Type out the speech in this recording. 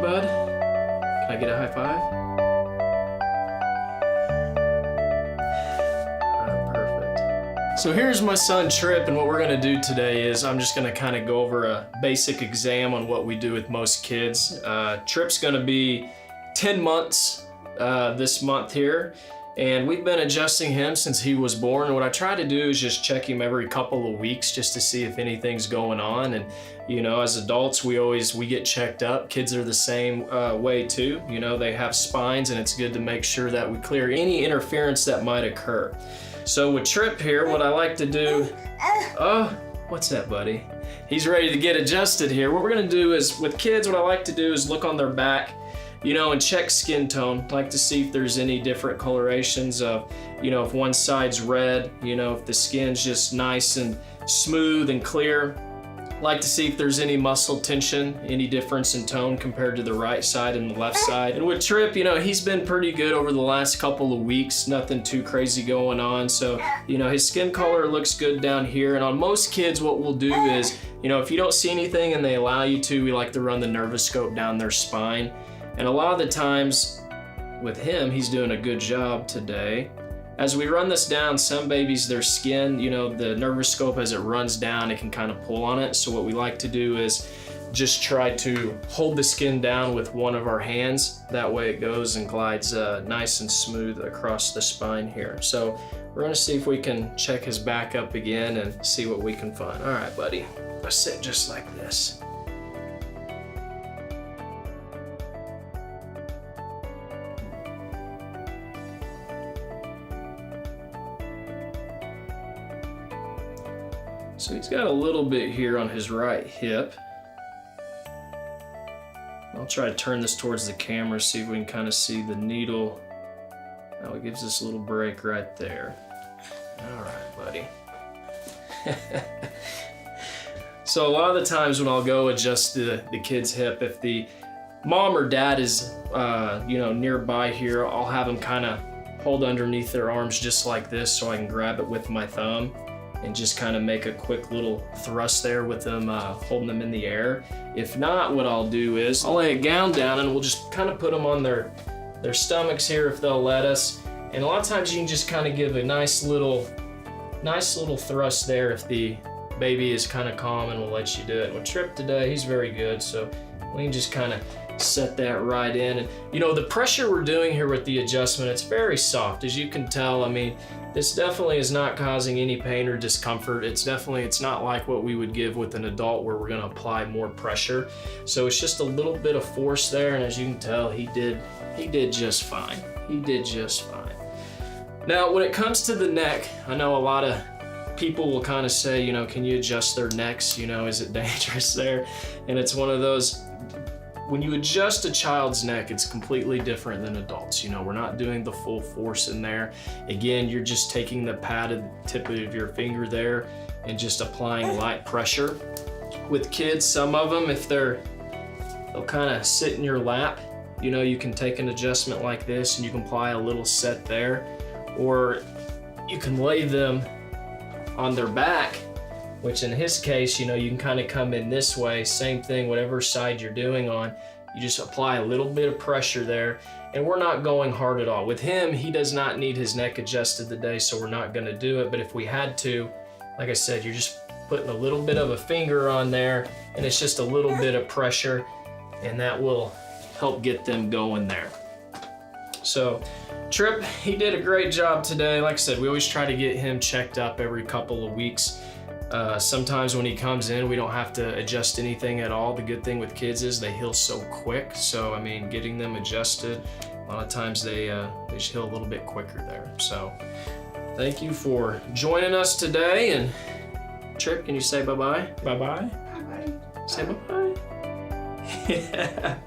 bud? Can I get a high five? Perfect. So here's my son Trip, and what we're gonna do today is I'm just gonna kind of go over a basic exam on what we do with most kids. Trip's gonna be 10 months this month here, and we've been adjusting him since he was born. And what I try to do is just check him every couple of weeks just to see if anything's going on. And you know, as adults, we get checked up. Kids are the same way too. You know, they have spines, and it's good to make sure that we clear any interference that might occur. So with Trip here, what I like to do, oh, what's that, buddy? He's ready to get adjusted here. What we're gonna do is, with kids, what I like to do is look on their back, you know, and check skin tone. Like to see if there's any different colorations of, you know, if one side's red, you know, if the skin's just nice and smooth and clear. Like to see if there's any muscle tension, any difference in tone compared to the right side and the left side. And with Trip, you know, he's been pretty good over the last couple of weeks, nothing too crazy going on. So, you know, his skin color looks good down here. And on most kids, what we'll do is, you know, if you don't see anything and they allow you to, we like to run the nervoscope down their spine. And a lot of the times with him, he's doing a good job today. As we run this down, some babies, their skin, you know, the nervoscope, as it runs down, it can kind of pull on it. So what we like to do is just try to hold the skin down with one of our hands. That way it goes and glides nice and smooth across the spine here. So we're gonna see if we can check his back up again and see what we can find. All right, buddy, let's sit just like this. So he's got a little bit here on his right hip. I'll try to turn this towards the camera, see if we can kind of see the needle. Oh, it gives us a little break right there. All right, buddy. So a lot of the times when I'll go adjust the kid's hip, if the mom or dad is you know, nearby here, I'll have them kind of hold underneath their arms just like this so I can grab it with my thumb and just kind of make a quick little thrust there with them holding them in the air. If not, what I'll do is I'll lay a gown down and we'll just kind of put them on their stomachs here if they'll let us. And a lot of times you can just kind of give a nice little thrust there if the baby is kind of calm, and we'll let you do it. With Trip today, he's very good, so we can just kind of set that right in. And you know, the pressure we're doing here with the adjustment, it's very soft, as you can tell. I mean, this definitely is not causing any pain or discomfort. It's not like what we would give with an adult where we're gonna apply more pressure. So it's just a little bit of force there, and as you can tell, he did just fine. He did just fine. Now, when it comes to the neck, I know a lot of people will kind of say, you know, can you adjust their necks? You know, is it dangerous there? And it's one of those, when you adjust a child's neck, it's completely different than adults. You know, we're not doing the full force in there. Again, you're just taking the padded tip of your finger there and just applying light pressure. With kids, some of them, if they'll kind of sit in your lap, you know, you can take an adjustment like this and you can apply a little set there, or you can lay them on their back, which in his case, you know, you can kind of come in this way, same thing, whatever side you're doing on, you just apply a little bit of pressure there, and we're not going hard at all. With him, he does not need his neck adjusted today, so we're not gonna do it, but if we had to, like I said, you're just putting a little bit of a finger on there, and it's just a little bit of pressure, and that will help get them going there. So Trip, he did a great job today. Like I said, we always try to get him checked up every couple of weeks. Sometimes when he comes in, we don't have to adjust anything at all. The good thing with kids is they heal so quick. So, I mean, getting them adjusted, a lot of times they just heal a little bit quicker there. So, thank you for joining us today. And Trip, can you say bye-bye? Bye-bye. Bye-bye. Say bye-bye. Yeah.